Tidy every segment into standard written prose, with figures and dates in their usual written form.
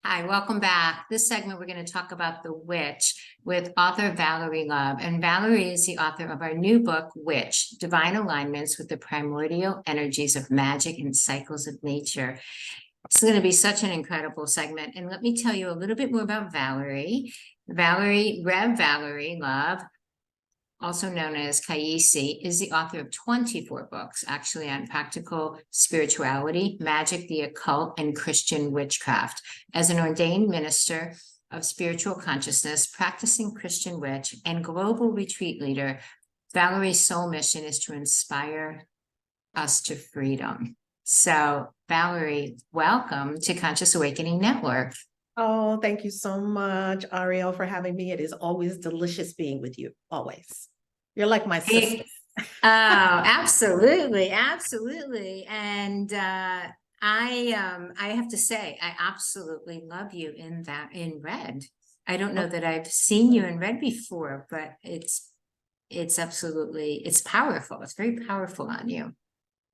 Hi, welcome back. This segment, we're going to talk about the witch with author Valerie Love. And Valerie is the author of our new book, Witch, Divine Alignments with the Primordial Energies of Magic and Cycles of Nature. It's going to be such an incredible segment. And let me tell you a little bit more about Valerie. Rev Valerie Love, also known as Kaisi, is the author of 24 books, actually, on practical spirituality, magic, the occult, and Christian witchcraft. As an ordained minister of spiritual consciousness, practicing Christian witch, and global retreat leader, Valerie's soul mission is to inspire us to freedom. So, Valerie, welcome to Conscious Awakening Network. Oh, thank you so much, Ariel, for having me. It is always delicious being with you, always. You're like my sister. Oh, absolutely, absolutely. And I have to say, I absolutely love you in red. I don't know that I've seen you in red before, but it's absolutely, it's powerful. It's very powerful on you.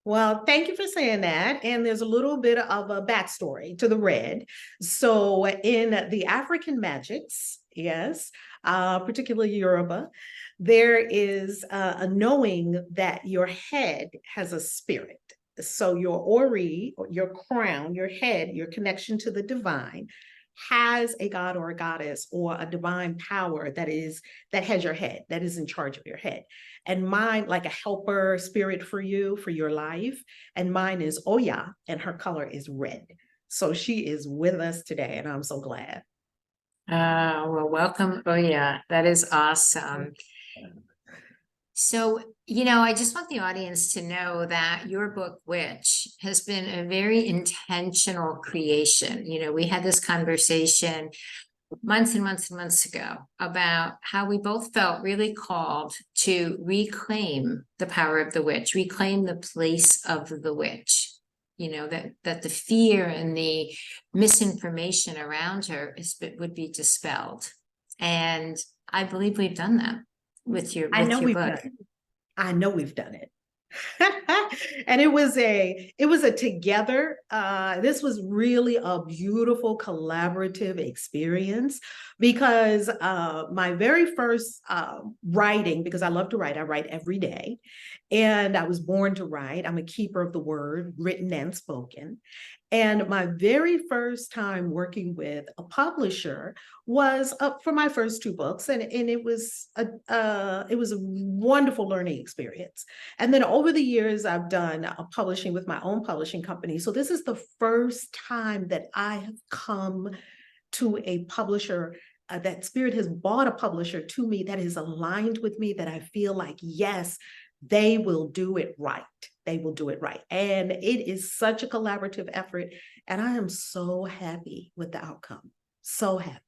Well, thank you for saying that. And there's a little bit of a backstory to the red. So in the African Magics, yes, particularly Yoruba, there is a knowing that your head has a spirit. So your ori, your crown, your head, your connection to the divine has a god or a goddess or a divine power that has your head, that is in charge of your head. And mine, like a helper spirit for you, for your life. And mine is Oya, and her color is red. So she is with us today, and I'm so glad. Well, welcome. Oh, yeah, that is awesome. So, I just want the audience to know that your book, Witch, has been a very intentional creation. We had this conversation months and months and months ago about how we both felt really called to reclaim the power of the witch, reclaim the place of the witch. That the fear and the misinformation around her would be dispelled. And I believe we've done that with your book. I know we've done it. And it was a together, this was really a beautiful collaborative experience because my very first writing, because I love to write, I write every day, and I was born to write. I'm a keeper of the word, written and spoken. And my very first time working with a publisher was for my first two books, and it was a wonderful learning experience. And then over the years, I've done publishing with my own publishing company. So this is the first time that I have come to a publisher, that spirit has brought a publisher to me that is aligned with me, that I feel like, yes, they will do it right. They will do it right. And it is such a collaborative effort. And I am so happy with the outcome. So happy.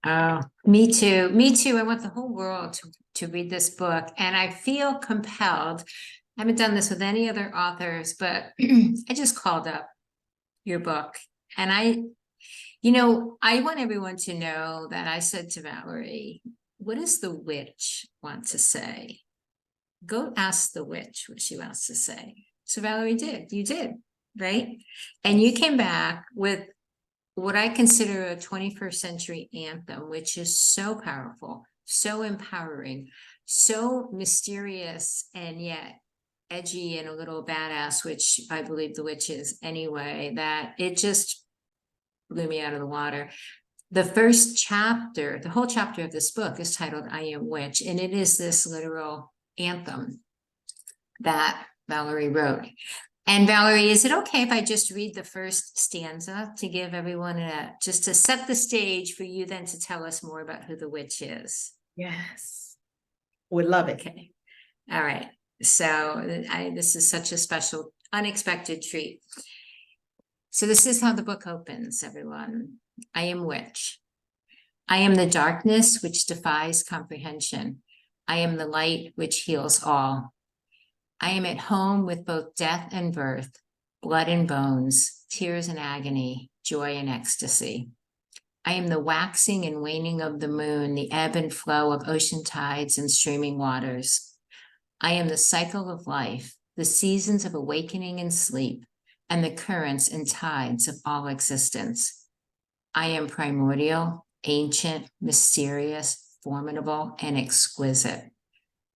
Oh, me too. Me too. I want the whole world to read this book. And I feel compelled. I haven't done this with any other authors, but I just called up your book. And I want everyone to know that I said to Valerie, what does the witch want to say? Go ask the witch what she wants to say. So Valerie did. You did, right? And you came back with what I consider a 21st century anthem, which is so powerful, so empowering, so mysterious, and yet edgy and a little badass, which I believe the witch is anyway, that it just blew me out of the water. The first chapter, the whole chapter of this book is titled I Am Witch, and it is this literal anthem that Valerie wrote. And Valerie, is it okay if I just read the first stanza to give everyone just to set the stage for you then to tell us more about who the witch is? Yes. Would love it. Okay. All right. So this is such a special, unexpected treat. So this is how the book opens, everyone. I am witch. I am the darkness which defies comprehension. I am the light which heals all. I am at home with both death and birth, blood and bones, tears and agony, joy and ecstasy. I am the waxing and waning of the moon, the ebb and flow of ocean tides and streaming waters. I am the cycle of life, the seasons of awakening and sleep, and the currents and tides of all existence. I am primordial, ancient, mysterious, formidable, and exquisite.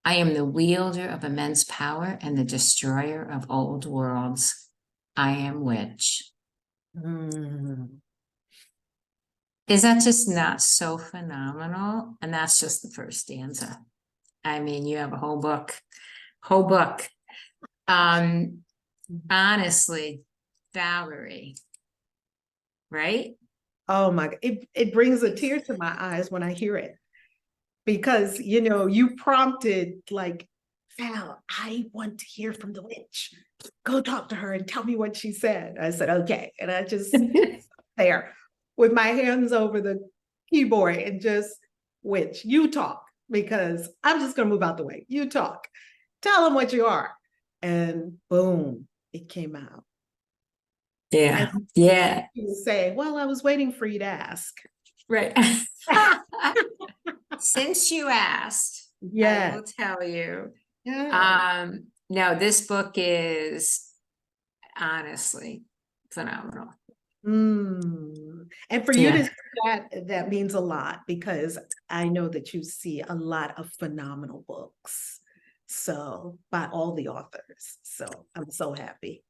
I am the wielder of immense power and the destroyer of old worlds. I am witch. Mm. Is that just not so phenomenal? And that's just the first stanza. I mean, you have a whole book, whole book. Honestly, Valerie, right? Oh my, it brings a tear to my eyes when I hear it. Because, you know, you prompted like, Val, I want to hear from the witch. Go talk to her and tell me what she said. I said, okay. And I just there with my hands over the keyboard and just, witch, you talk, because I'm just going to move out the way. You talk. Tell them what you are. And boom, it came out. Yeah. And Yeah. you say, well, I was waiting for you to ask. Right. Since you asked, I Yeah. will tell you. Yeah. No, this book is honestly phenomenal. And for you to say that means a lot, because I know that you see a lot of phenomenal books. So by all the authors. So I'm so happy.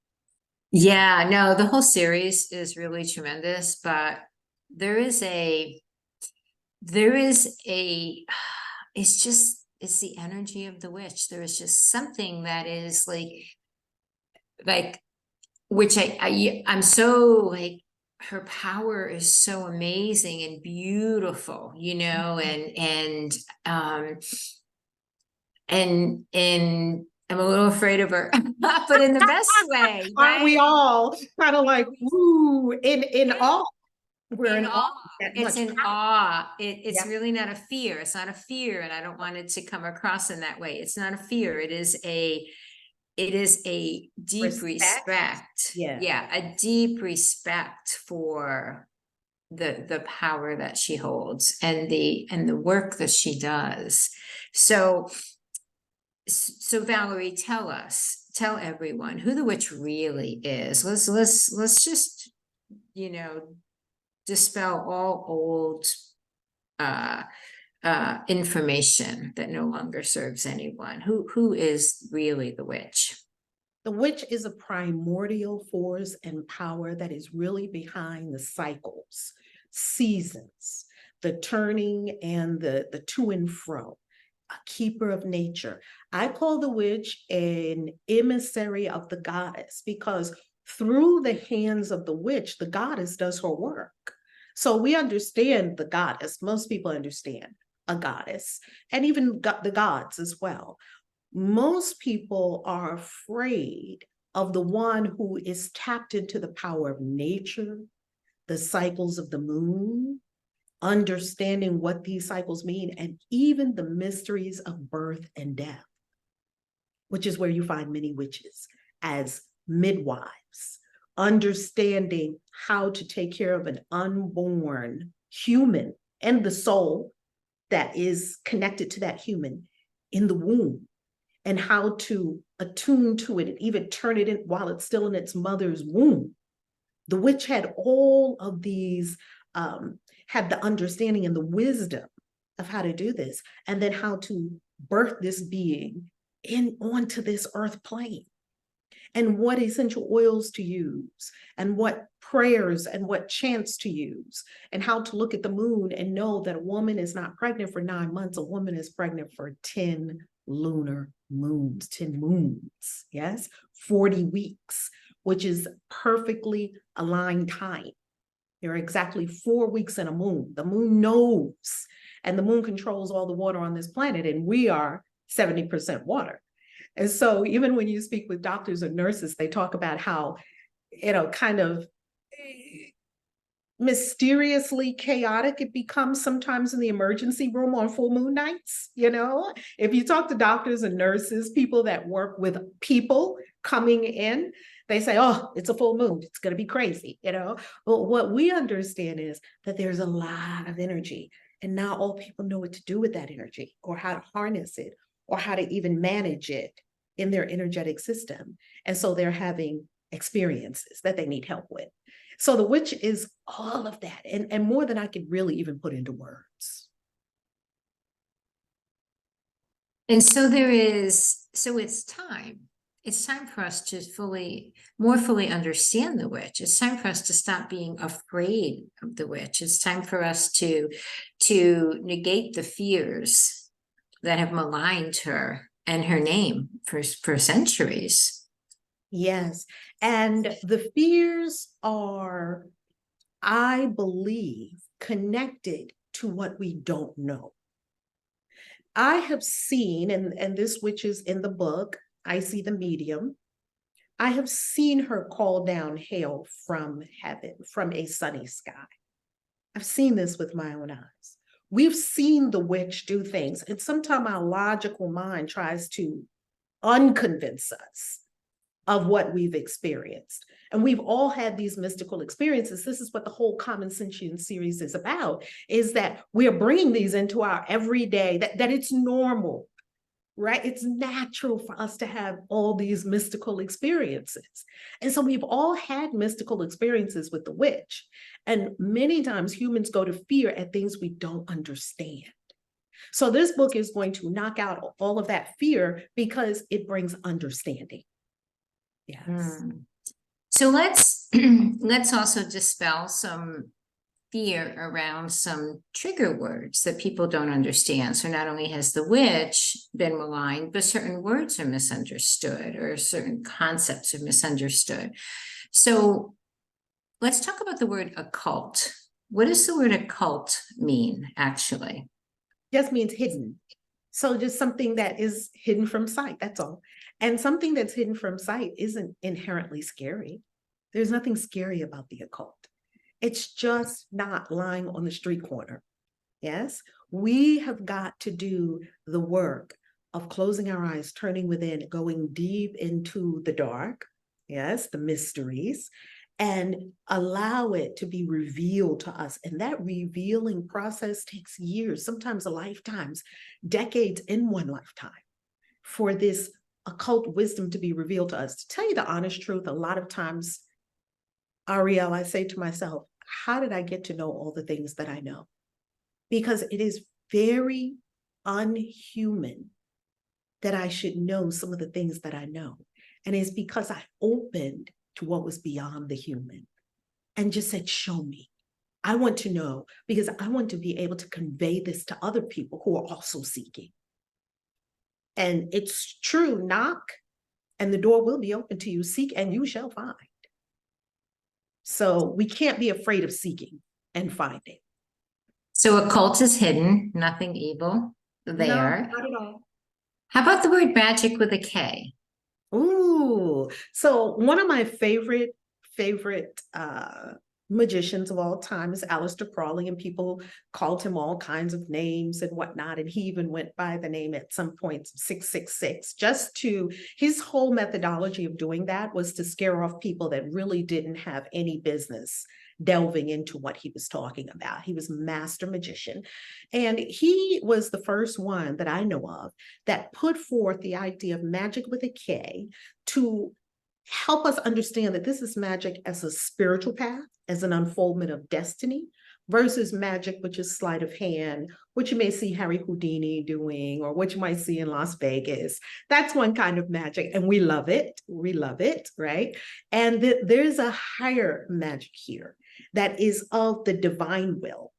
Yeah, no, the whole series is really tremendous, but there is a it's the energy of the witch. There is just something that is like which I'm so like her power is so amazing and beautiful, you know, and I'm a little afraid of her, but in the best way, Aren't we right? all kind of like, woo, in awe? We're In in awe awe. of that It's much in power. awe. It's Yeah. really not a fear. It's not a fear, and I don't want it to come across in that way. It's not a fear. It is a deep respect. Yeah. Yeah, a deep respect for the power that she holds and the work that she does. So Valerie, tell everyone who the witch really is. Let's just, you know, dispel all old information that no longer serves anyone. Who is really the witch? The witch is a primordial force and power that is really behind the cycles, seasons, the turning and the to and fro, a keeper of nature. I call the witch an emissary of the goddess, because through the hands of the witch, the goddess does her work. So we understand the goddess. Most people understand a goddess, and even the gods as well. Most people are afraid of the one who is tapped into the power of nature, the cycles of the moon, understanding what these cycles mean, and even the mysteries of birth and death, which is where you find many witches as midwives, understanding how to take care of an unborn human and the soul that is connected to that human in the womb, and how to attune to it and even turn it in while it's still in its mother's womb. The witch had all of these, had the understanding and the wisdom of how to do this, and then how to birth this being in onto this earth plane, and what essential oils to use, and what prayers and what chants to use, and how to look at the moon and know that a woman is not pregnant for 9 months, a woman is pregnant for 10 lunar moons, 10 moons, yes, 40 weeks, which is perfectly aligned time. There are exactly 4 weeks in a moon. The moon knows, and the moon controls all the water on this planet, and we are 70% water. And so even when you speak with doctors or nurses, they talk about how, you know, kind of mysteriously chaotic it becomes sometimes in the emergency room on full moon nights. You know, if you talk to doctors and nurses, people that work with people coming in, they say, oh, it's a full moon, it's going to be crazy, you know. But what we understand is that there's a lot of energy, and now all people know what to do with that energy, or how to harness it, or how to even manage it in their energetic system. And so they're having experiences that they need help with. So the witch is all of that, and more than I could really even put into words. And so it's time. It's time for us to more fully understand the witch. It's time for us to stop being afraid of the witch. It's time for us to negate the fears that have maligned her and her name for centuries. Yes. And the fears are, I believe, connected to what we don't know. I have seen, and this witch is in the book, I see the medium. I have seen her call down hail from heaven, from a sunny sky. I've seen this with my own eyes. We've seen the witch do things, and sometimes our logical mind tries to unconvince us of what we've experienced. And we've all had these mystical experiences. This is what the whole Common Sentience series is about, is that we're bringing these into our everyday, that it's normal, right? It's natural for us to have all these mystical experiences. And so we've all had mystical experiences with the witch. And many times humans go to fear at things we don't understand. So this book is going to knock out all of that fear because it brings understanding. Yes. So let's also dispel some fear around some trigger words that people don't understand. So not only has the witch been maligned, but certain words are misunderstood or certain concepts are misunderstood. So let's talk about the word occult. What does the word occult mean, actually? Just means hidden. So just something that is hidden from sight, that's all. And something that's hidden from sight isn't inherently scary. There's nothing scary about the occult. It's just not lying on the street corner. Yes, we have got to do the work of closing our eyes, turning within, going deep into the dark, yes, the mysteries, and allow it to be revealed to us. And that revealing process takes years, sometimes lifetimes, decades in one lifetime for this occult wisdom to be revealed to us. To tell you the honest truth, a lot of times, Ariel, I say to myself, how did I get to know all the things that I know? Because it is very unhuman that I should know some of the things that I know. And it's because I opened to what was beyond the human and just said, show me. I want to know because I want to be able to convey this to other people who are also seeking. And it's true, knock, and the door will be open to you. Seek and you shall find. So we can't be afraid of seeking and finding. So occult is hidden, nothing evil there. No, not at all. How about the word magic with a K? Ooh, so one of my favorite magicians of all time is Aleister Crowley, and people called him all kinds of names and whatnot. And he even went by the name at some point 666, his whole methodology of doing that was to scare off people that really didn't have any business delving into what he was talking about. He was a master magician. And he was the first one that I know of that put forth the idea of magic with a K to help us understand that this is magic as a spiritual path, as an unfoldment of destiny, versus magic, which is sleight of hand, which you may see Harry Houdini doing, or what you might see in Las Vegas. That's one kind of magic, and we love it. We love it, right? And there's a higher magic here that is of the divine will,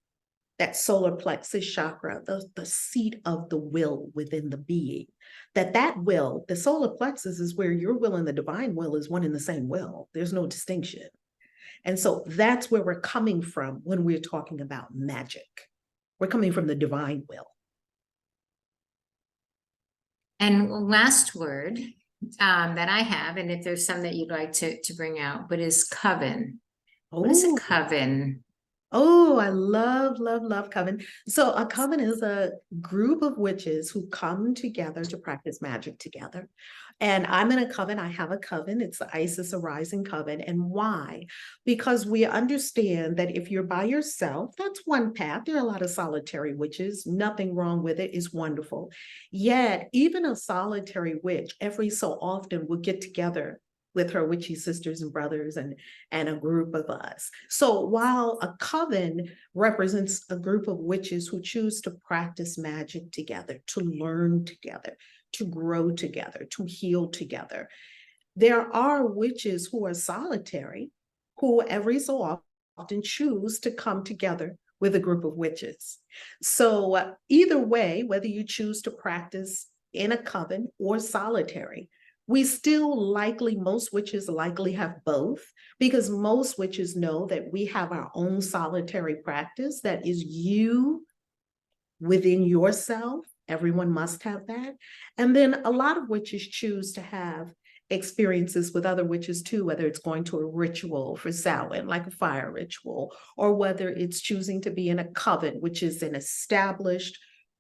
that solar plexus chakra, the seat of the will within the being. That will, the solar plexus is where your will and the divine will is one and the same will. There's no distinction. And so that's where we're coming from when we're talking about magic. We're coming from the divine will. And last word that I have, and if there's some that you'd like to bring out, but is coven. What is a coven? Oh, I love, love, love coven. So a coven is a group of witches who come together to practice magic together. And I'm in a coven. I have a coven. It's the Isis Arising Coven. And why? Because we understand that if you're by yourself, that's one path. There are a lot of solitary witches. Nothing wrong with it. It's wonderful. Yet, even a solitary witch, every so often will get together with her witchy sisters and brothers and a group of us. So while a coven represents a group of witches who choose to practice magic together, to learn together, to grow together, to heal together, there are witches who are solitary, who every so often choose to come together with a group of witches. So either way, whether you choose to practice in a coven or solitary, we still most witches likely have both, because most witches know that we have our own solitary practice that is you within yourself. Everyone must have that. And then a lot of witches choose to have experiences with other witches too, whether it's going to a ritual for Samhain, like a fire ritual, or whether it's choosing to be in a coven, which is an established,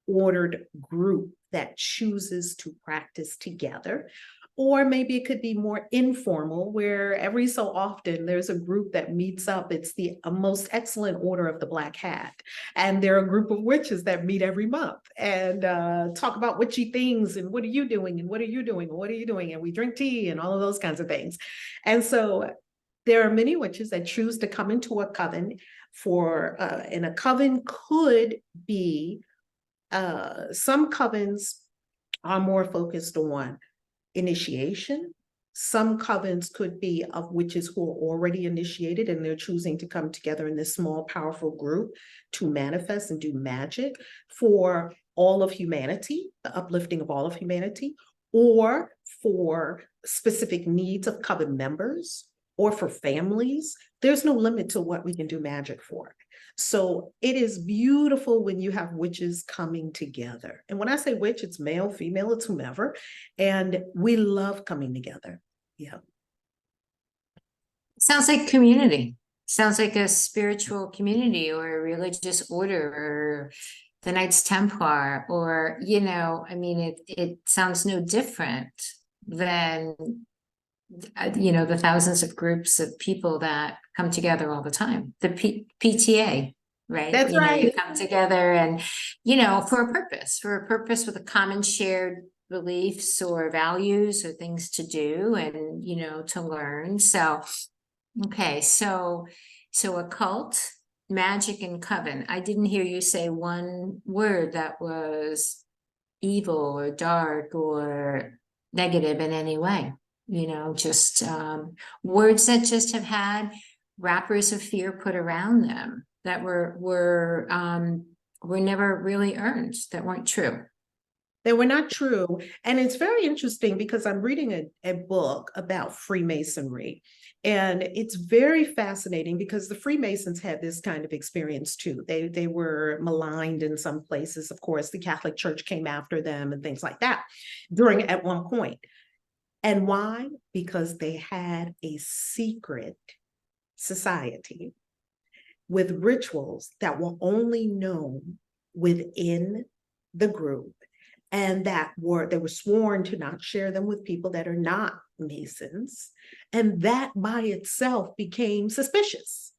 ordered group that chooses to practice together. Or maybe it could be more informal, where every so often there's a group that meets up. It's the most excellent order of the Black Hat. And they're a group of witches that meet every month and talk about witchy things and what are you doing and what are you doing and what are you doing? And we drink tea and all of those kinds of things. And so there are many witches that choose to come into a coven and a coven could be, some covens are more focused on initiation. Some covens could be of witches who are already initiated and they're choosing to come together in this small, powerful group to manifest and do magic for all of humanity, the uplifting of all of humanity, or for specific needs of coven members, or for families. There's no limit to what we can do magic for. So it is beautiful when you have witches coming together. And when I say witch, it's male, female, it's whomever. And we love coming together. Yeah. Sounds like community. Sounds like a spiritual community or a religious order or the Knights Templar, or, I mean, it sounds no different than, the thousands of groups of people that come together all the time. The PTA, right? That's You right. come together and, for a purpose with a common shared beliefs or values or things to do and, to learn. So, okay. So occult, magic, and coven. I didn't hear you say one word that was evil or dark or negative in any way. Just words that just have had wrappers of fear put around them that were never really earned, that weren't true. They were not true. And it's very interesting because I'm reading a book about Freemasonry. And it's very fascinating because the Freemasons had this kind of experience too. They were maligned in some places. Of course, the Catholic Church came after them and things like that at one point. And why? Because they had a secret society with rituals that were only known within the group, and they were sworn to not share them with people that are not Masons. And that by itself became suspicious,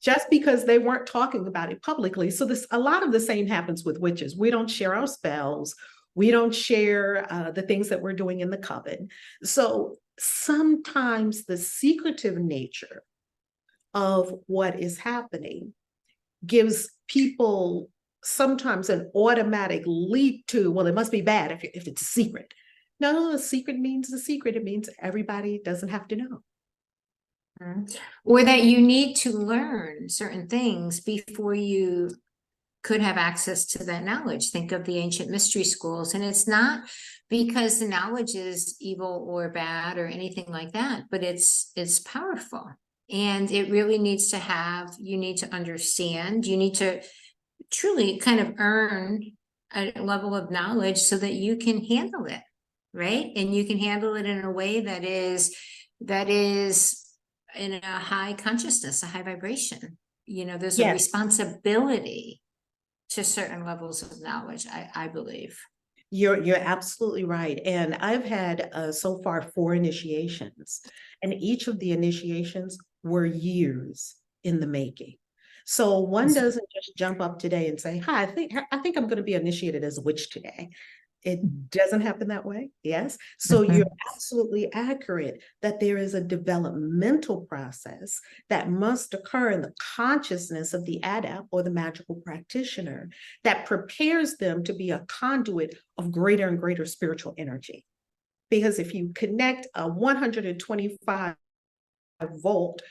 just because they weren't talking about it publicly. So a lot of the same happens with witches. We don't share our spells. We don't share the things that we're doing in the coven. So sometimes the secretive nature of what is happening gives people sometimes an automatic leap to, well, it must be bad if it's a secret. No, a secret means a secret. It means everybody doesn't have to know. Or that you need to learn certain things before you could have access to that knowledge. Think of the ancient mystery schools. And it's not because the knowledge is evil or bad or anything like that, but it's powerful. And it really needs to you need to understand, you need to truly kind of earn a level of knowledge so that you can handle it, right? And you can handle it in a way that is in a high consciousness, a high vibration. There's a responsibility to certain levels of knowledge, I believe. You're absolutely right. And I've had so far 4 initiations, and each of the initiations were years in the making. So one doesn't just jump up today and say, hi, I think I'm going to be initiated as a witch today. It doesn't happen that way. Yes. So you're absolutely accurate that there is a developmental process that must occur in the consciousness of the adept or the magical practitioner that prepares them to be a conduit of greater and greater spiritual energy. Because if you connect a 125 volt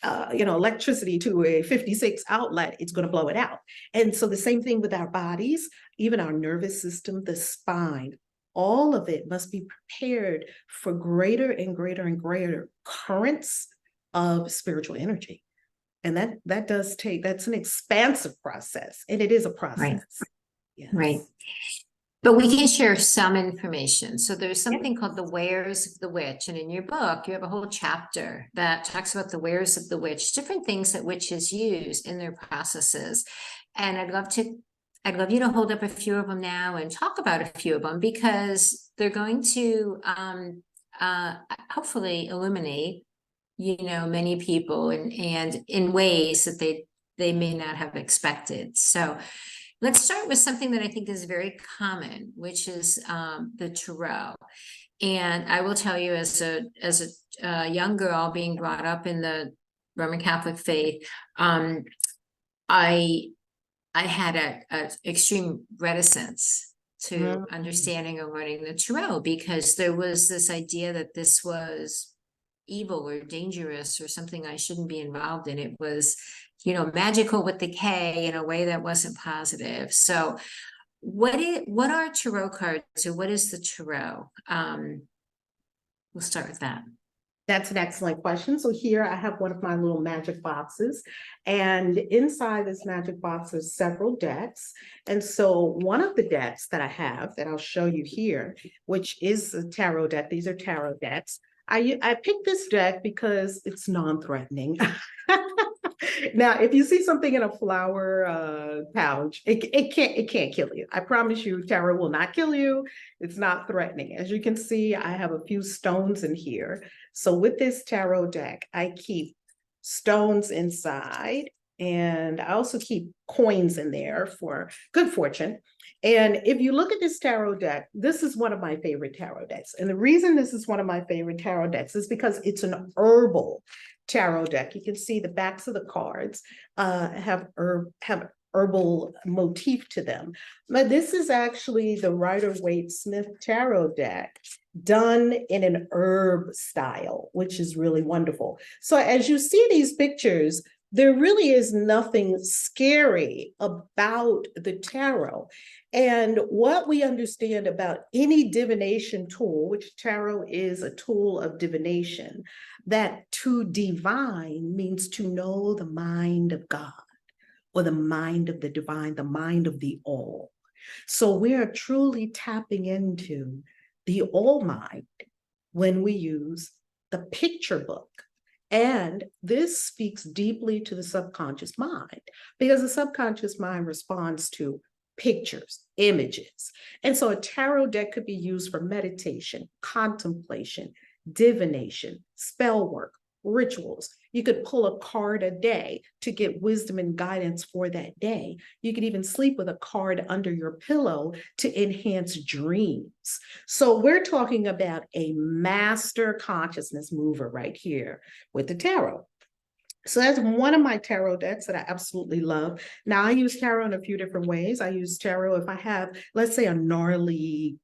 electricity to a 56 outlet, it's going to blow it out. And so the same thing with our bodies, even our nervous system, the spine, all of it must be prepared for greater and greater and greater currents of spiritual energy. And that's an expansive process, and it is a process. Right. Yes. Right. But we can share some information. So there's something called the wares of the witch. And in your book, you have a whole chapter that talks about the wares of the witch, different things that witches use in their processes. And I'd love you to hold up a few of them now and talk about a few of them, because they're going to hopefully illuminate, many people and in ways that they may not have expected. So let's start with something that I think is very common, which is the tarot. And I will tell you, as a young girl being brought up in the Roman Catholic faith, I had a extreme reticence to understanding or learning the tarot, because there was this idea that this was evil or dangerous or something I shouldn't be involved in. It was magical with the K in a way that wasn't positive. So what are tarot cards, or what is the tarot? We'll start with that. That's an excellent question. So here I have one of my little magic boxes, and inside this magic box there's several decks. And so one of the decks that I have that I'll show you here, which is a tarot deck. These are tarot decks. I picked this deck because it's non-threatening. Now, if you see something in a flower pouch, it can't kill you. I promise you, tarot will not kill you. It's not threatening. As you can see, I have a few stones in here. So with this tarot deck, I keep stones inside, and I also keep coins in there for good fortune. And if you look at this tarot deck, this is one of my favorite tarot decks. And the reason this is one of my favorite tarot decks is because it's an herbal tarot deck. You can see the backs of the cards have herbal motif to them. But this is actually the Rider-Waite-Smith tarot deck done in an herb style, which is really wonderful. So as you see these pictures, there really is nothing scary about the tarot. And what we understand about any divination tool, which tarot is a tool of divination, that to divine means to know the mind of God, or the mind of the divine, the mind of the all. So we are truly tapping into the all mind when we use the picture book. And this speaks deeply to the subconscious mind, because the subconscious mind responds to pictures, images. And so a tarot deck could be used for meditation, contemplation, divination, spell work, rituals. You could pull a card a day to get wisdom and guidance for that day. You could even sleep with a card under your pillow to enhance dreams. So we're talking about a master consciousness mover right here with the tarot. So that's one of my tarot decks that I absolutely love. Now I use tarot in a few different ways. I use tarot if I have, let's say, a gnarly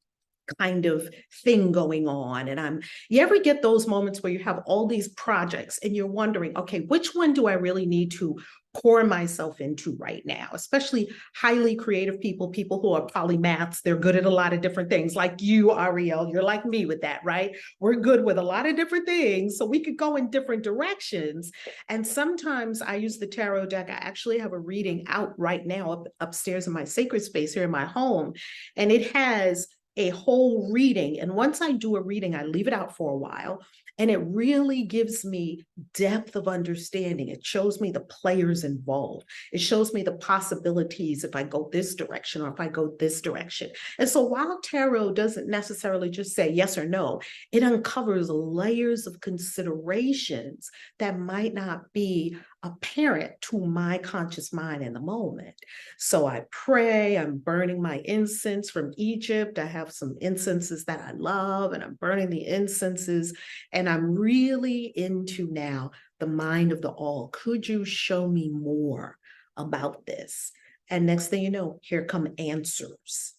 kind of thing going on. And you ever get those moments where you have all these projects and you're wondering, okay, which one do I really need to pour myself into right now? Especially highly creative people who are polymaths. They're good at a lot of different things, like you, Ariel. You're like me with that, right? We're good with a lot of different things, so we could go in different directions. And sometimes I use the tarot deck. I actually have a reading out right now upstairs in my sacred space here in my home, and it has a whole reading. And once I do a reading, I leave it out for a while, and it really gives me depth of understanding. It shows me the players involved. It shows me the possibilities if I go this direction or if I go this direction. And so while tarot doesn't necessarily just say yes or no, it uncovers layers of considerations that might not be apparent to my conscious mind in the moment. So I pray, I'm burning my incense from Egypt. I have some incenses that I love, and I'm burning the incenses, and I'm really into now the mind of the all. Could you show me more about this? And next thing you know, here come answers.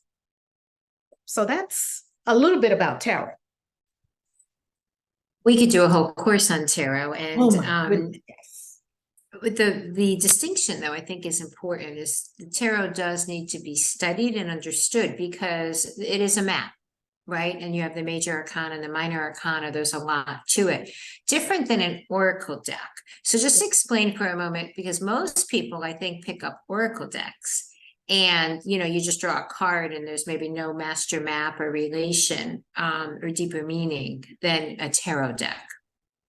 So that's a little bit about tarot. We could do a whole course on tarot, Oh and my goodness. with the distinction, though, I think is important, is the tarot does need to be studied and understood because it is a map, right? And you have the major arcana and the minor arcana. There's a lot to it, different than an oracle deck. So just explain for a moment, because most people, I think, pick up oracle decks and, you know, you just draw a card and there's maybe no master map or relation or deeper meaning than a tarot deck.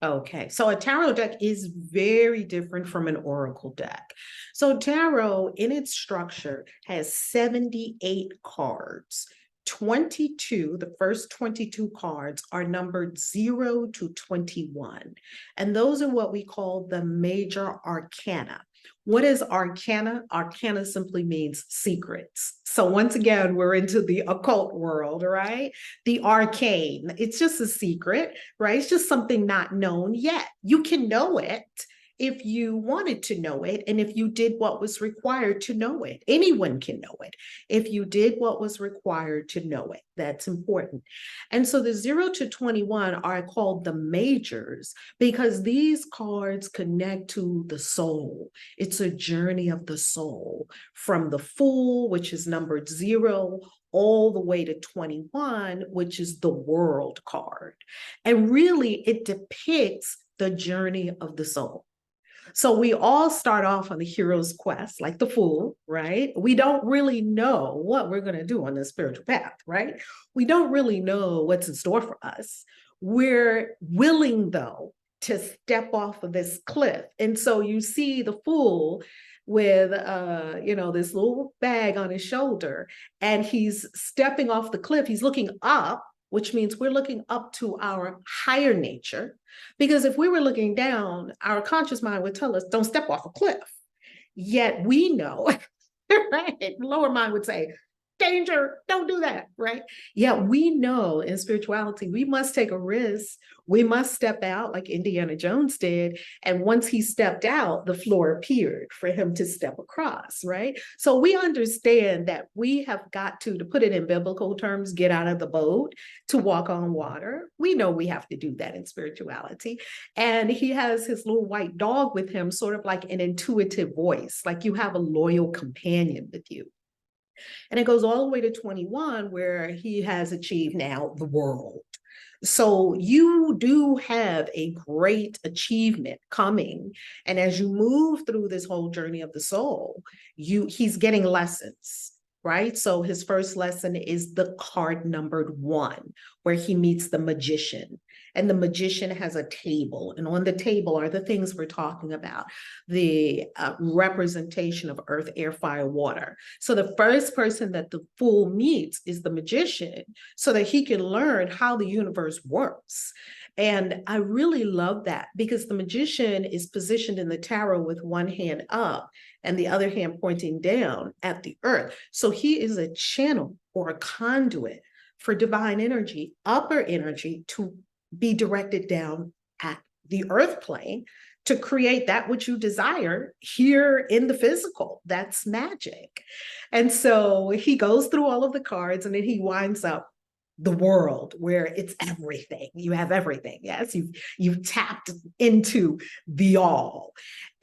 Okay, so a tarot deck is very different from an oracle deck. So tarot in its structure has 78 cards. 22, the first 22 cards are numbered 0 to 21. And those are what we call the major arcana. What is arcana? Arcana simply means secrets. So once again, we're into the occult world, right? The arcane, it's just a secret, right? It's just something not known yet. You can know it if you wanted to know it, and if you did what was required to know it. Anyone can know it if you did what was required to know it. That's important. And so the 0 to 21 are called the majors because these cards connect to the soul. It's a journey of the soul from the Fool, which is numbered 0, all the way to 21, which is the World card. And really, it depicts the journey of the soul. So we all start off on the hero's quest, like the Fool, right? We don't really know what we're going to do on this spiritual path, right? We don't really know what's in store for us. We're willing, though, to step off of this cliff. And so you see the Fool with this little bag on his shoulder, and he's stepping off the cliff. He's looking up, which means we're looking up to our higher nature. Because if we were looking down, our conscious mind would tell us, don't step off a cliff. Yet we know, right? Lower mind would say, danger, don't do that, right? Yet we know in spirituality, we must take a risk. We must step out like Indiana Jones did. And once he stepped out, the floor appeared for him to step across, right? So we understand that we have got to put it in biblical terms, get out of the boat to walk on water. We know we have to do that in spirituality. And he has his little white dog with him, sort of like an intuitive voice, like you have a loyal companion with you. And it goes all the way to 21, where he has achieved now the world. So you do have a great achievement coming. And as you move through this whole journey of the soul, he's getting lessons, right? So his first lesson is the card numbered 1, where he meets the magician. And the magician has a table, and on the table are the things we're talking about, the representation of earth, air, fire, water. So the first person that the Fool meets is the magician, so that he can learn how the universe works. And I really love that because the magician is positioned in the tarot with one hand up and the other hand pointing down at the earth. So he is a channel or a conduit for divine energy, upper energy, to be directed down at the earth plane to create that which you desire here in the physical. That's magic. And so he goes through all of the cards, and then he winds up the world, where it's everything. You have everything. Yes, you've tapped into the all.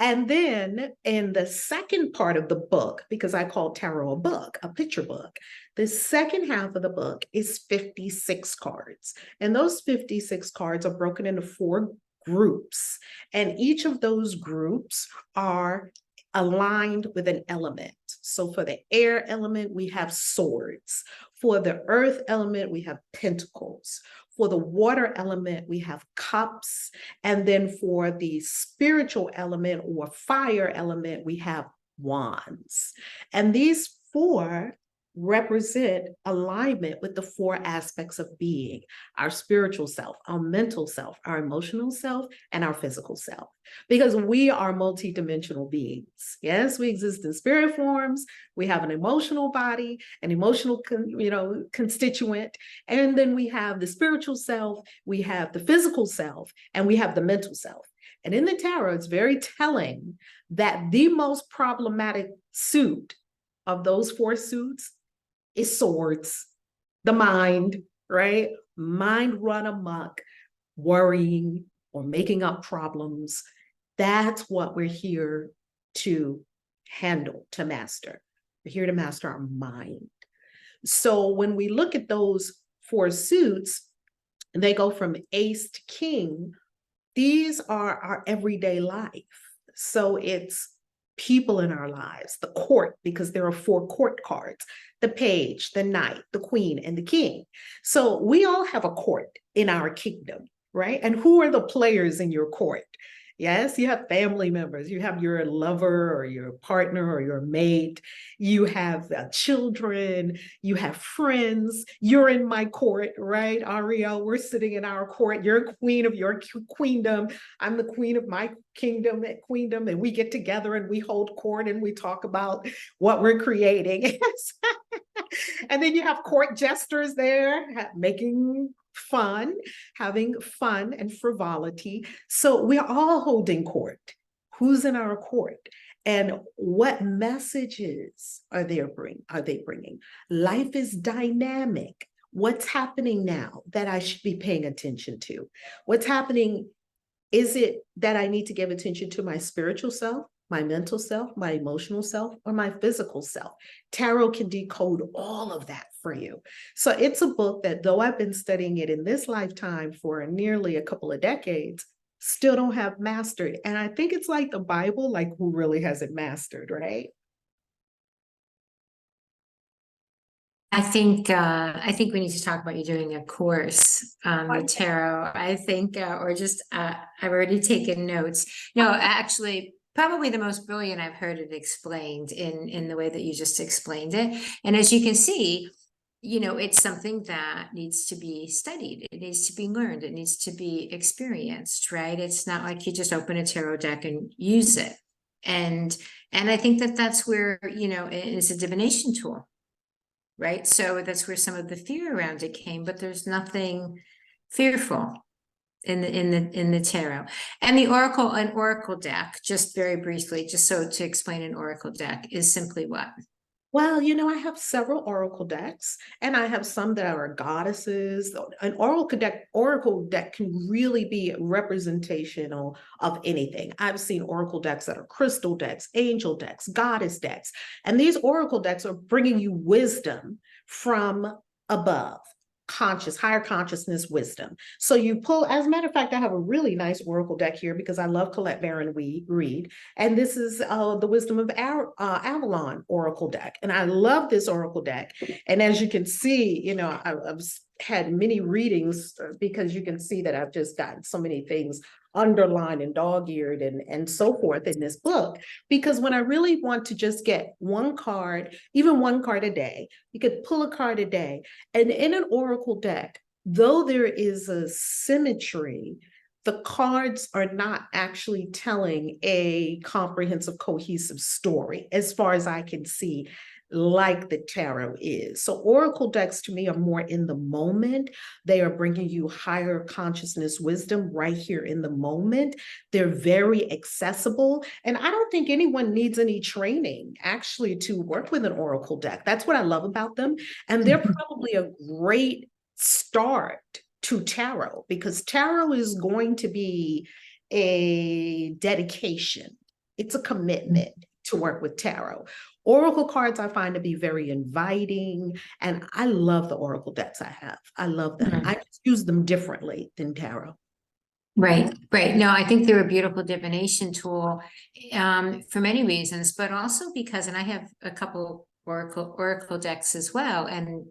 And then in the second part of the book, because I call tarot a book, a picture book, the second half of the book is 56 cards. And those 56 cards are broken into 4 groups. And each of those groups are aligned with an element. So for the air element, we have swords. For the earth element, we have pentacles. For the water element, we have cups. And then for the spiritual element or fire element, we have wands. And these 4 represent alignment with the four aspects of being: our spiritual self, our mental self, our emotional self, and our physical self. Because we are multidimensional beings. Yes, we exist in spirit forms. We have an emotional body, an emotional constituent, and then we have the spiritual self, we have the physical self, and we have the mental self. And in the tarot, it's very telling that the most problematic suit of those four suits is swords, the mind, right? Mind run amok, worrying or making up problems. That's what we're here to handle, to master. We're here to master our mind. So when we look at those four suits, they go from ace to king. These are our everyday life. So it's people in our lives, the court, because there are four court cards: the page, the knight, the queen, and the king. So we all have a court in our kingdom, right? And who are the players in your court? Yes, you have family members, you have your lover or your partner or your mate, you have children, you have friends. You're in my court, right, Ariel? We're sitting in our court. You're queen of your queendom. I'm the queen of my kingdom at queendom, and we get together and we hold court and we talk about what we're creating. And then you have court jesters there making fun, having fun and frivolity. So we're all holding court. Who's in our court? And what messages are they bringing? Life is dynamic. What's happening now that I should be paying attention to? What's happening? Is it that I need to give attention to my spiritual self, my mental self, my emotional self, or my physical self? Tarot can decode all of that for you. So it's a book that, though I've been studying it in this lifetime for nearly a couple of decades, still don't have mastered. And I think it's like the Bible, like who really has it mastered, right? I think we need to talk about you doing a course on the tarot. I think, or just I've already taken notes. No, actually, probably the most brilliant I've heard it explained in the way that you just explained it. And as you can see, it's something that needs to be studied. It needs to be learned. It needs to be experienced, right? It's not like you just open a tarot deck and use it. And I think that that's where, it's a divination tool. Right. So that's where some of the fear around it came, but there's nothing fearful in the tarot. And an oracle deck, just very briefly, just so to explain, an oracle deck is simply what? Well, I have several oracle decks, and I have some that are goddesses. An oracle deck can really be representational of anything. I've seen oracle decks that are crystal decks, angel decks, goddess decks, and these oracle decks are bringing you wisdom from above. Higher consciousness wisdom. So you pull, as a matter of fact, I have a really nice oracle deck here because I love Colette Baron Reed. And this is the Wisdom of Avalon oracle deck. And I love this oracle deck. And as you can see, I've had many readings because you can see that I've just gotten so many things underlined and dog-eared and so forth in this book, because when I really want to just get one card, even one card a day, you could pull a card a day. And in an oracle deck, though there is a symmetry, the cards are not actually telling a comprehensive, cohesive story as far as I can see, like the tarot is. So oracle decks to me are more in the moment. They are bringing you higher consciousness wisdom right here in the moment. They're very accessible. And I don't think anyone needs any training actually to work with an oracle deck. That's what I love about them. And they're probably a great start to tarot, because tarot is going to be a dedication. It's a commitment to work with tarot. Oracle cards I find to be very inviting, and I love the oracle decks I have. I love them. I just use them differently than tarot. Right. No, I think they're a beautiful divination tool for many reasons, but also because, and I have a couple oracle decks as well, and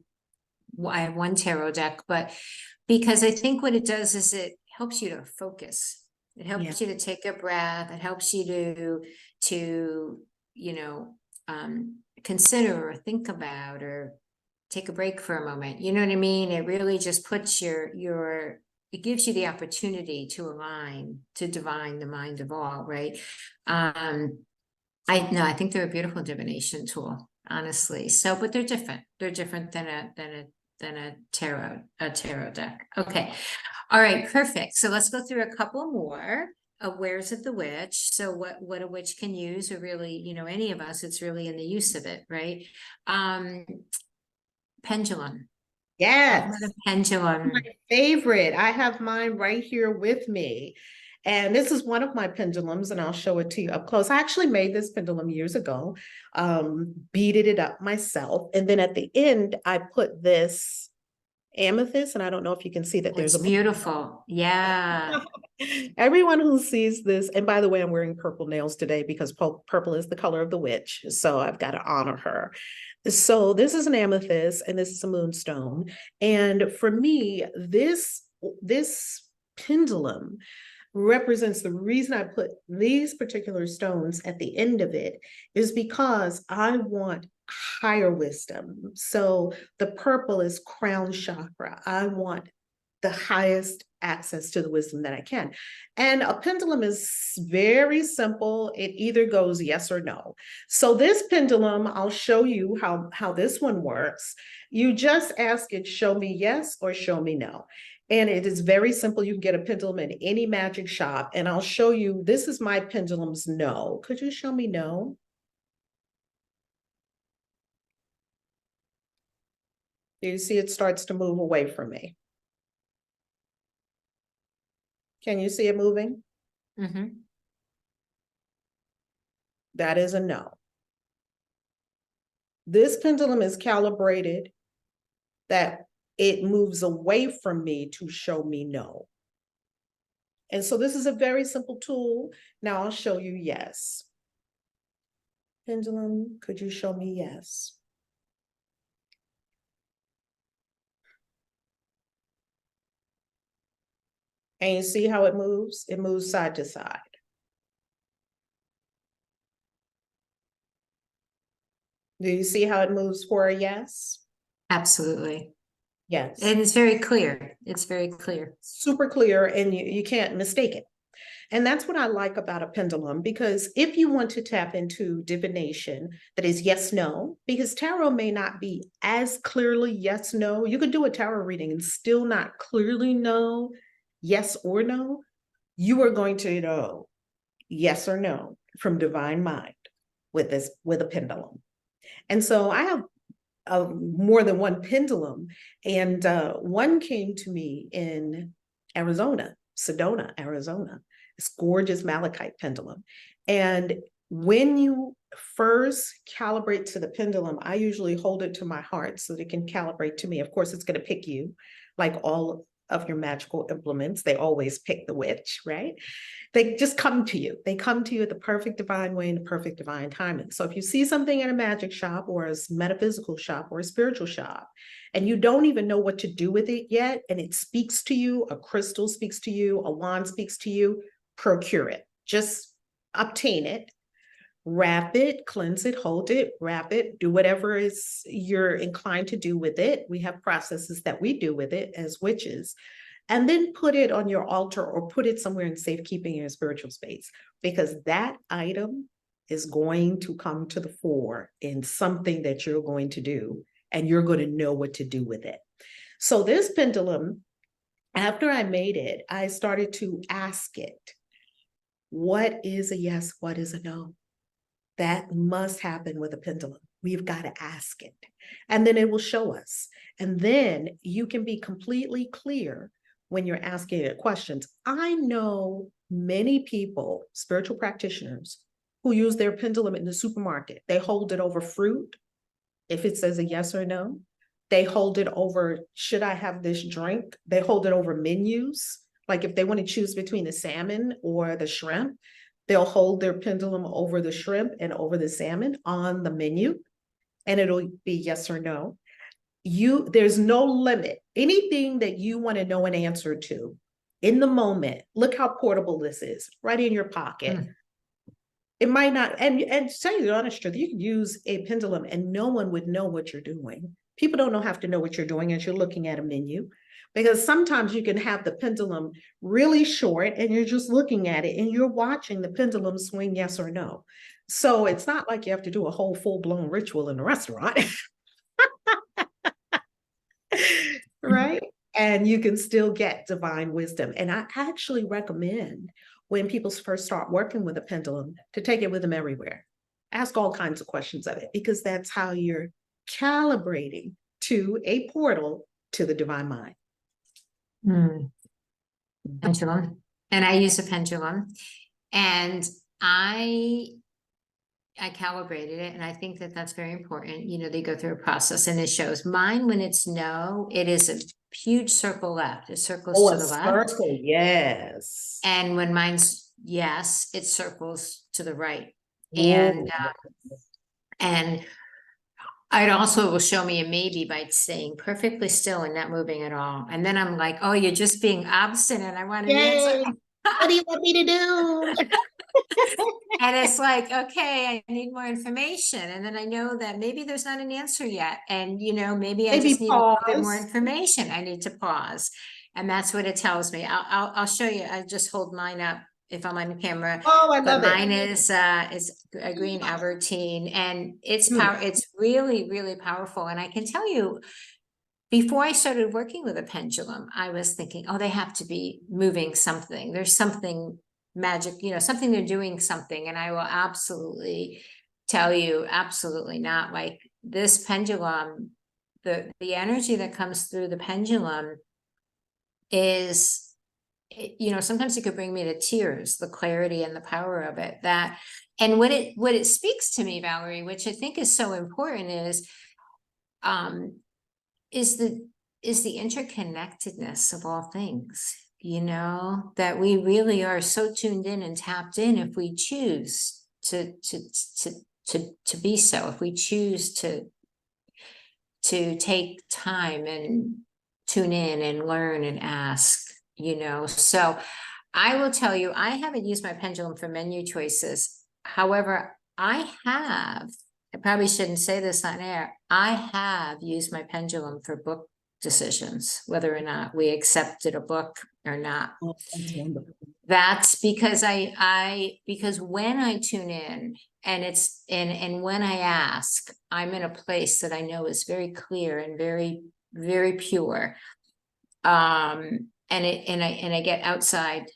I have one tarot deck, but because I think what it does is it helps you to focus. It helps you to take a breath. It helps you to consider or think about or take a break for a moment. You know what I mean? It really just puts it gives you the opportunity to align, to divine the mind of all, right? I think they're a beautiful divination tool, honestly. So, but they're different. They're different than a tarot deck. Okay. All right, perfect. So let's go through a couple more. Wares of the witch. So what a witch can use, or really, any of us, it's really in the use of it, right? Pendulum. Talk about Yes. a pendulum. My favorite. I have mine right here with me. And this is one of my pendulums, and I'll show it to you up close. I actually made this pendulum years ago, beaded it up myself. And then at the end, I put this amethyst, and I don't know if you can see that there's It's a beautiful. Yeah. everyone who sees this, and by the way, I'm wearing purple nails today because purple is the color of the witch. So I've got to honor her. So this is an amethyst and this is a moonstone. And for me, this pendulum represents the reason I put these particular stones at the end of it is because I want higher wisdom. So the purple is crown chakra. I want the highest access to the wisdom that I can. And a pendulum is very simple. It either goes yes or no. So this pendulum, I'll show you how this one works. You just ask it, show me yes or show me no. And it is very simple. You can get a pendulum in any magic shop. And I'll show you, this is my pendulum's no. Could you show me no? You see it starts to move away from me. Can you see it moving? Mm-hmm. That is a no. This pendulum is calibrated that it moves away from me to show me no. And so this is a very simple tool. Now I'll show you yes. Pendulum, could you show me yes? And you see how it moves? It moves side to side. Do you see how it moves for a yes? Absolutely. Yes. And it's very clear. It's very clear. Super clear, and you can't mistake it. And that's what I like about a pendulum, because if you want to tap into divination that is yes, no, because tarot may not be as clearly yes, no. You could do a tarot reading and still not clearly know yes or no. You are going to know yes or no from divine mind with a pendulum. And so I have more than one pendulum, and one came to me in Arizona, Sedona, Arizona. It's gorgeous malachite pendulum. And when you first calibrate to the pendulum, I usually hold it to my heart so that it can calibrate to me. Of course, it's going to pick you, like all of your magical implements. They always pick the witch, right? They just come to you. They come to you at the perfect divine way and the perfect divine timing. So if you see something in a magic shop or a metaphysical shop or a spiritual shop, and you don't even know what to do with it yet, and it speaks to you, a crystal speaks to you, a wand speaks to you, procure it. Just obtain it, wrap it, cleanse it, hold it, wrap it, do whatever is you're inclined to do with it. We have processes that we do with it as witches. And then put it on your altar or put it somewhere in safekeeping in your spiritual space, because that item is going to come to the fore in something that you're going to do, and you're going to know what to do with it. So this pendulum, after I made it, I started to ask it, what is a yes? What is a no? That must happen with a pendulum. We've got to ask it. And then it will show us. And then you can be completely clear when you're asking it questions. I know many people, spiritual practitioners, who use their pendulum in the supermarket. They hold it over fruit, if it says a yes or no. They hold it over, should I have this drink? They hold it over menus. Like if they want to choose between the salmon or the shrimp, they'll hold their pendulum over the shrimp and over the salmon on the menu, and it'll be yes or no. There's no limit. Anything that you want to know an answer to in the moment, look how portable this is, right in your pocket. It might not, and to tell you the honest truth, you can use a pendulum and no one would know what you're doing. People don't have to know what you're doing as you're looking at a menu, because sometimes you can have the pendulum really short and you're just looking at it and you're watching the pendulum swing yes or no. So it's not like you have to do a whole full-blown ritual in a restaurant. Right? And you can still get divine wisdom. And I actually recommend, when people first start working with a pendulum, to take it with them everywhere. Ask all kinds of questions of it, because that's how you're calibrating to a portal to the divine mind. Pendulum. And I use a pendulum, and I calibrated it, and I think that that's very important. You know, they go through a process, and it shows mine when it's no, it is a huge circle left. It circles to the left. Circle, yes. And when mine's yes, it circles to the right. Whoa. And it also will show me a maybe by staying perfectly still and not moving at all. And then I'm like, oh, you're just being obstinate. I want an answer. What do you want me to do? And it's like, okay, I need more information. And then I know that maybe there's not an answer yet. And, you know, maybe I just need a little bit more information. I need to pause. And that's what it tells me. I'll show you. I just hold mine up if I'm on camera. Oh, I love but mine it. is a green Albertine, and it's power. It's really, really powerful. And I can tell you, before I started working with a pendulum, I was thinking, oh, they have to be moving something. There's something magic, you know, something they're doing something. And I will absolutely tell you, absolutely not. Like this pendulum, the energy that comes through the pendulum is, you know, sometimes it could bring me to tears, the clarity and the power of it. That, and what it speaks to me, Valerie, which I think is so important, is the interconnectedness of all things, you know, that we really are so tuned in and tapped in if we choose to be so, if we choose to take time and tune in and learn and ask, you know. So I will tell you, I haven't used my pendulum for menu choices. However, I probably shouldn't say this on air. I have used my pendulum for book decisions, whether or not we accepted a book or not. Oh, that's wonderful. That's because because when I tune in and when I ask, I'm in a place that I know is very clear and very, very pure. And I get outside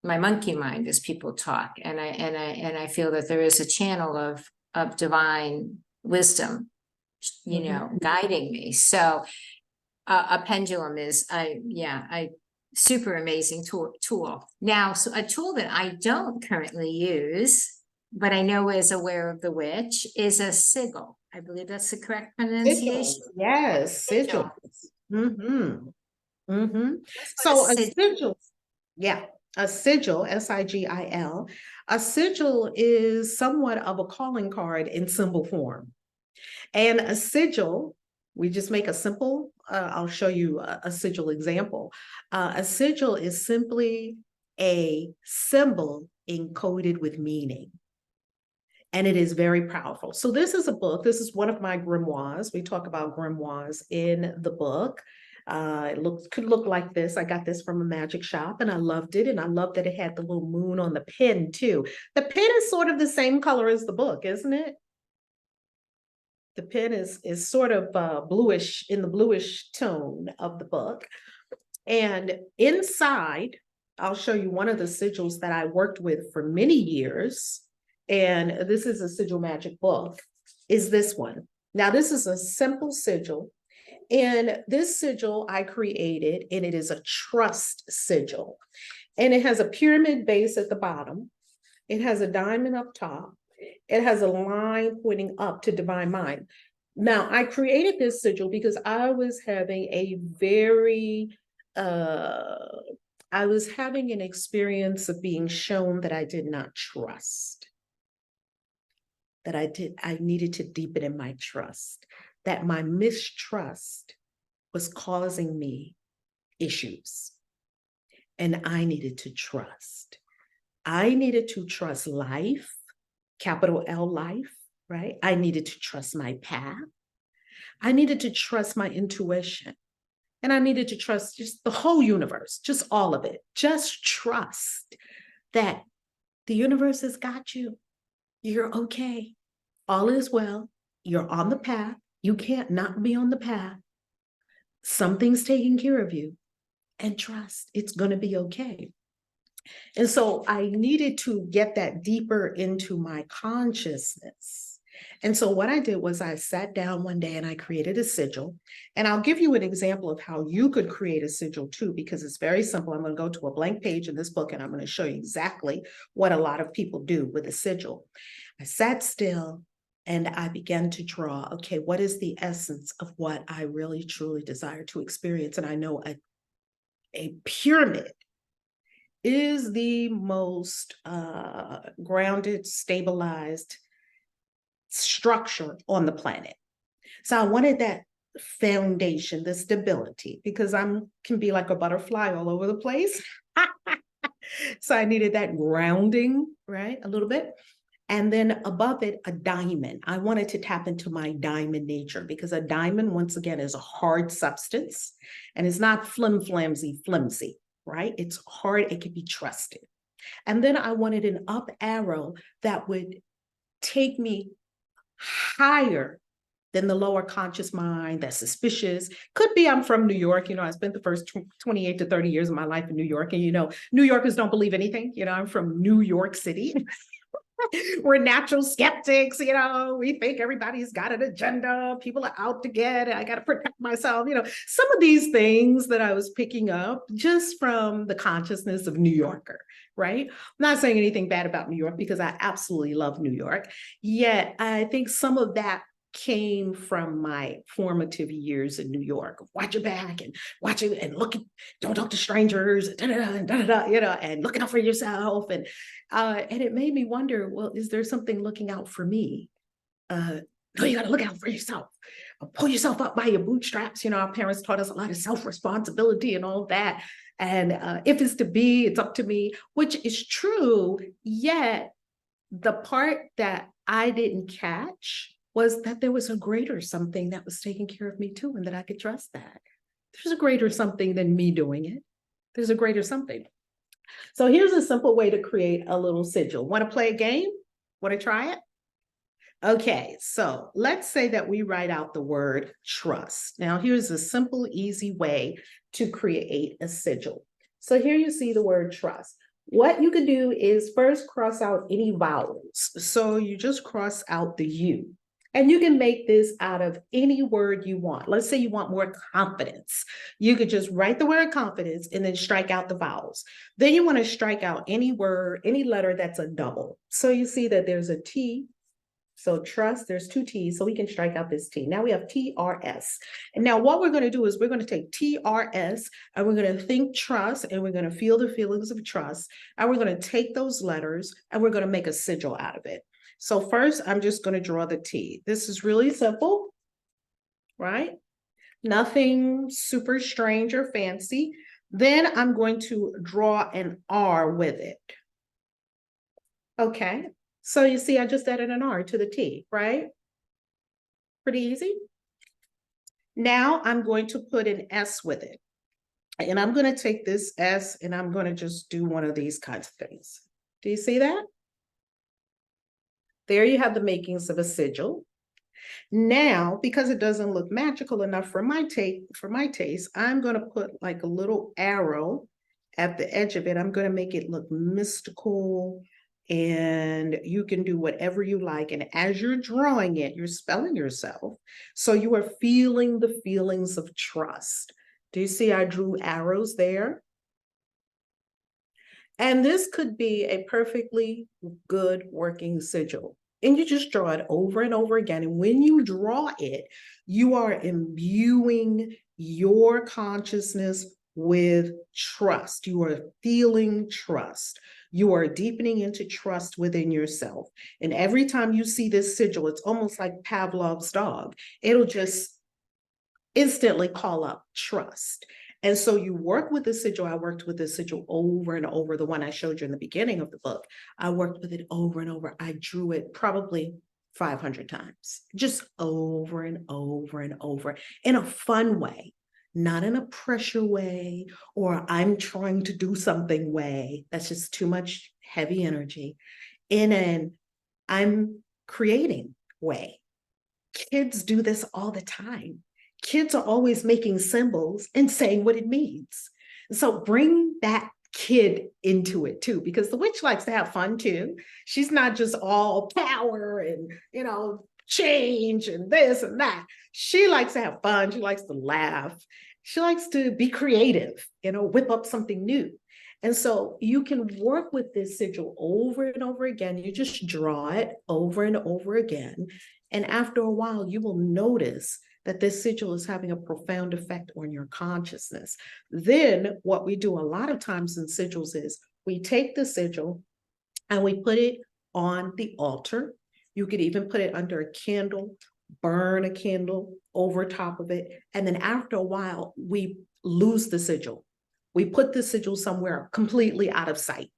my monkey mind as people talk, and I feel that there is a channel of divine wisdom, you know, guiding me. So a pendulum is a super amazing tool. Now, so a tool that I don't currently use, but I know is aware of the witch, is a sigil. I believe that's the correct pronunciation. Sigils. Yes, sigils. So a sigil, a sigil, S-I-G-I-L, a sigil is somewhat of a calling card in symbol form. And a sigil, we just make a simple, I'll show you a sigil example. A sigil is simply a symbol encoded with meaning. And it is very powerful. So this is a book. This is one of my grimoires. We talk about grimoires in the book. It could look like this. I got this from a magic shop and I loved it. And I loved that it had the little moon on the pen too. The pen is sort of the same color as the book, isn't it? The pen is sort of bluish, in the bluish tone of the book. And inside, I'll show you one of the sigils that I worked with for many years. And this is a sigil magic book, is this one. Now, this is a simple sigil. And this sigil I created, and it is a trust sigil. And it has a pyramid base at the bottom. It has a diamond up top. It has a line pointing up to divine mind. Now, I created this sigil because I was having an experience of being shown that I did not trust. I needed to deepen in my trust, that my mistrust was causing me issues. And I needed to trust. I needed to trust life, capital L life, right? I needed to trust my path. I needed to trust my intuition. And I needed to trust just the whole universe, just all of it. Just trust that the universe has got you. You're okay. All is well. You're on the path. You can't not be on the path. Something's taking care of you. And trust it's going to be okay. And so I needed to get that deeper into my consciousness. And so what I did was I sat down one day and I created a sigil. And I'll give you an example of how you could create a sigil too, because it's very simple. I'm going to go to a blank page in this book and I'm going to show you exactly what a lot of people do with a sigil. I sat still and I began to draw, okay, what is the essence of what I really truly desire to experience? And I know a pyramid is the most grounded, stabilized structure on the planet. So I wanted that foundation, the stability, because can be like a butterfly all over the place. So I needed that grounding, right? A little bit. And then above it, a diamond. I wanted to tap into my diamond nature because a diamond, once again, is a hard substance and it's not flimsy, right? It's hard, it can be trusted. And then I wanted an up arrow that would take me higher than the lower conscious mind that's suspicious. Could be I'm from New York. I spent the first 28 to 30 years of my life in New York. And, New Yorkers don't believe anything. I'm from New York City. We're natural skeptics. We think everybody's got an agenda. People are out to get it. I got to protect myself. Some of these things that I was picking up just from the consciousness of New Yorker, right? I'm not saying anything bad about New York because I absolutely love New York. Yet I think some of that came from my formative years in New York. Watch your back and watch it and look, don't talk to strangers, and looking out for yourself. And it made me wonder, well, is there something looking out for me? No, you got to look out for yourself. Pull yourself up by your bootstraps. Our parents taught us a lot of self-responsibility and all that. And if it's to be, it's up to me, which is true. Yet the part that I didn't catch was that there was a greater something that was taking care of me too, and that I could trust that. There's a greater something than me doing it. There's a greater something. So here's a simple way to create a little sigil. Want to play a game? Want to try it? Okay, so let's say that we write out the word trust. Now here's a simple, easy way to create a sigil. So here you see the word trust. What you could do is first cross out any vowels. So you just cross out the U. And you can make this out of any word you want. Let's say you want more confidence. You could just write the word confidence and then strike out the vowels. Then you want to strike out any word, any letter that's a double. So you see that there's a T. So trust, there's two T's, so we can strike out this T. Now we have TRS. And now what we're going to do is we're going to take TRS and we're going to think trust and we're going to feel the feelings of trust. And we're going to take those letters and we're going to make a sigil out of it. So first, I'm just going to draw the T. This is really simple, right? Nothing super strange or fancy. Then I'm going to draw an R with it. Okay, so you see, I just added an R to the T, right? Pretty easy. Now I'm going to put an S with it. And I'm going to take this S and I'm going to just do one of these kinds of things. Do you see that? There you have the makings of a sigil. Now, because it doesn't look magical enough for my taste, I'm going to put like a little arrow at the edge of it. I'm going to make it look mystical, and you can do whatever you like. And as you're drawing it, you're spelling yourself. So you are feeling the feelings of trust. Do you see I drew arrows there? And this could be a perfectly good working sigil. And you just draw it over and over again. And when you draw it, you are imbuing your consciousness with trust. You are feeling trust. You are deepening into trust within yourself. And every time you see this sigil, it's almost like Pavlov's dog. It'll just instantly call up trust. And so you work with the sigil. I worked with the sigil over and over, the one I showed you in the beginning of the book. I worked with it over and over. I drew it probably 500 times, just over and over and over in a fun way, not in a pressure way or I'm trying to do something way. That's just too much heavy energy. In an I'm creating way. Kids do this all the time. Kids are always making symbols and saying what it means. So bring that kid into it too, because the witch likes to have fun too. She's not just all power and, change and this and that. She likes to have fun. She likes to laugh. She likes to be creative, whip up something new. And so you can work with this sigil over and over again. You just draw it over and over again. And after a while, you will notice that this sigil is having a profound effect on your consciousness. Then what we do a lot of times in sigils is we take the sigil and we put it on the altar. You could even put it under a candle, burn a candle over top of it. And then after a while, we lose the sigil. We put the sigil somewhere completely out of sight.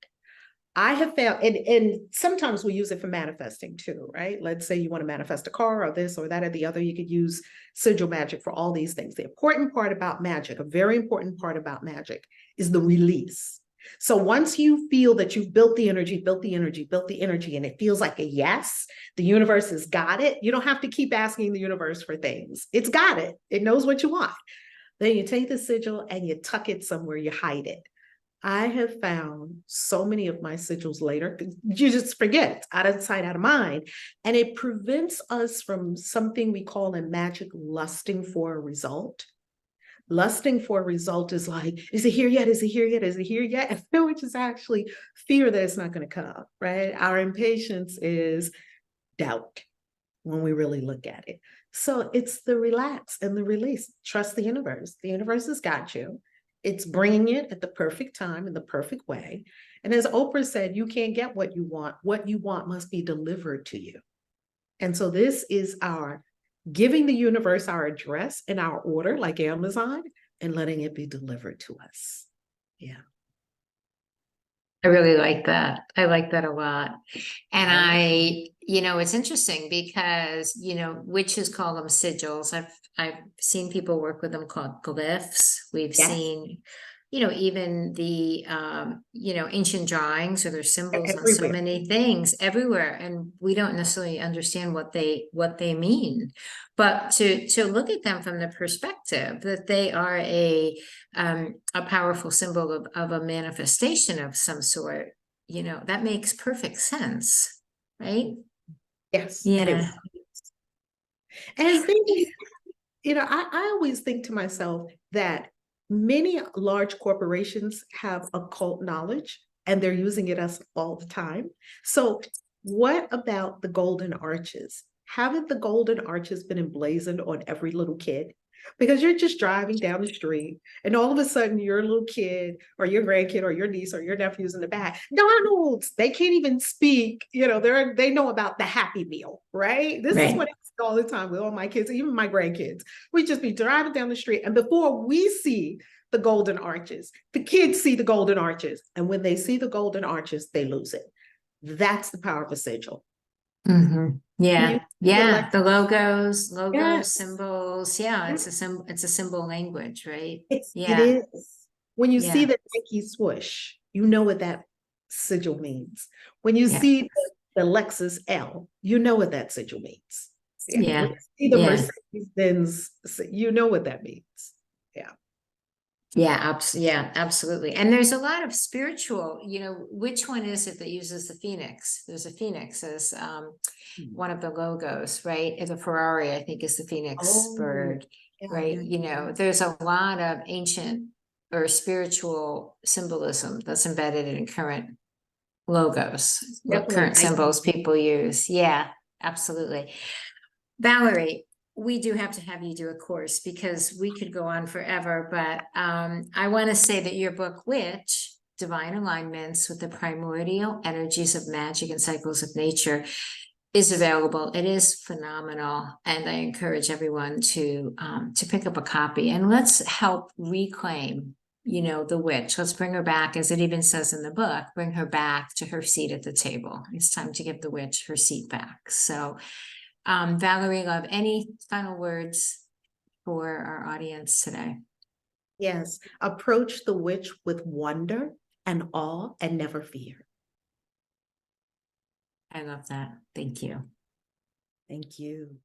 I have found, and sometimes we use it for manifesting too, right? Let's say you want to manifest a car or this or that or the other. You could use sigil magic for all these things. The important part about magic, a very important part about magic, is the release. So once you feel that you've built the energy, and it feels like a yes, the universe has got it. You don't have to keep asking the universe for things. It's got it. It knows what you want. Then you take the sigil and you tuck it somewhere, you hide it. I have found so many of my sigils later, you just forget, it's out of sight, out of mind. And it prevents us from something we call in magic lusting for a result. Lusting for a result is like, is it here yet? Is it here yet? Is it here yet? Which is actually fear that it's not going to come, right? Our impatience is doubt when we really look at it. So it's the relax and the release. Trust the universe. The universe has got you. It's bringing it at the perfect time in the perfect way. And as Oprah said, you can't get what you want. What you want must be delivered to you. And so this is our giving the universe our address and our order, like Amazon, and letting it be delivered to us. Yeah. I really like that. I like that a lot. And it's interesting because, witches call them sigils. I've seen people work with them called glyphs. We've seen, even the, ancient drawings or their symbols on so many things everywhere. And we don't necessarily understand what they mean, but to look at them from the perspective that they are a powerful symbol of a manifestation of some sort, that makes perfect sense, right? Yes. Yeah. And I think, I always think to myself that many large corporations have occult knowledge and they're using it us all the time. So what about the golden arches? Haven't the golden arches been emblazoned on every little kid? Because you're just driving down the street and all of a sudden your little kid or your grandkid or your niece or your nephew's in the back. Donald's, they can't even speak, they know about the Happy Meal, right? This is what I see all the time with all my kids, even my grandkids. We just be driving down the street and before we see the golden arches, the kids see the golden arches. And when they see the golden arches, they lose it. That's the power of a sigil. Mm-hmm. Yeah. Yeah. The logos, yes. symbols. Yeah. It's a symbol language, right? It is. When you see the Nike swoosh, you know what that sigil means. When you see the Lexus L, you know what that sigil means. Yeah. When you see the Mercedes-Benz, you know what that means. Yeah. Yeah, absolutely. And there's a lot of spiritual, which one is it that uses the phoenix? There's a phoenix as one of the logos, right? The Ferrari, I think, is the phoenix bird, right? There's a lot of ancient or spiritual symbolism that's embedded in current logos, what current symbols people use. Yeah, absolutely. Valerie, we do have to have you do a course because we could go on forever, but I want to say that your book, Witch, Divine Alignments with the Primordial Energies of Magic and Cycles of Nature, is available. It is phenomenal. And I encourage everyone to pick up a copy and let's help reclaim you know, the witch. Let's bring her back, as it even says in the book, bring her back to her seat at the table. It's time to give the witch her seat back. So, Valerie Love, any final words for our audience today? Yes, approach the witch with wonder and awe and never fear. I love that. Thank you. Thank you.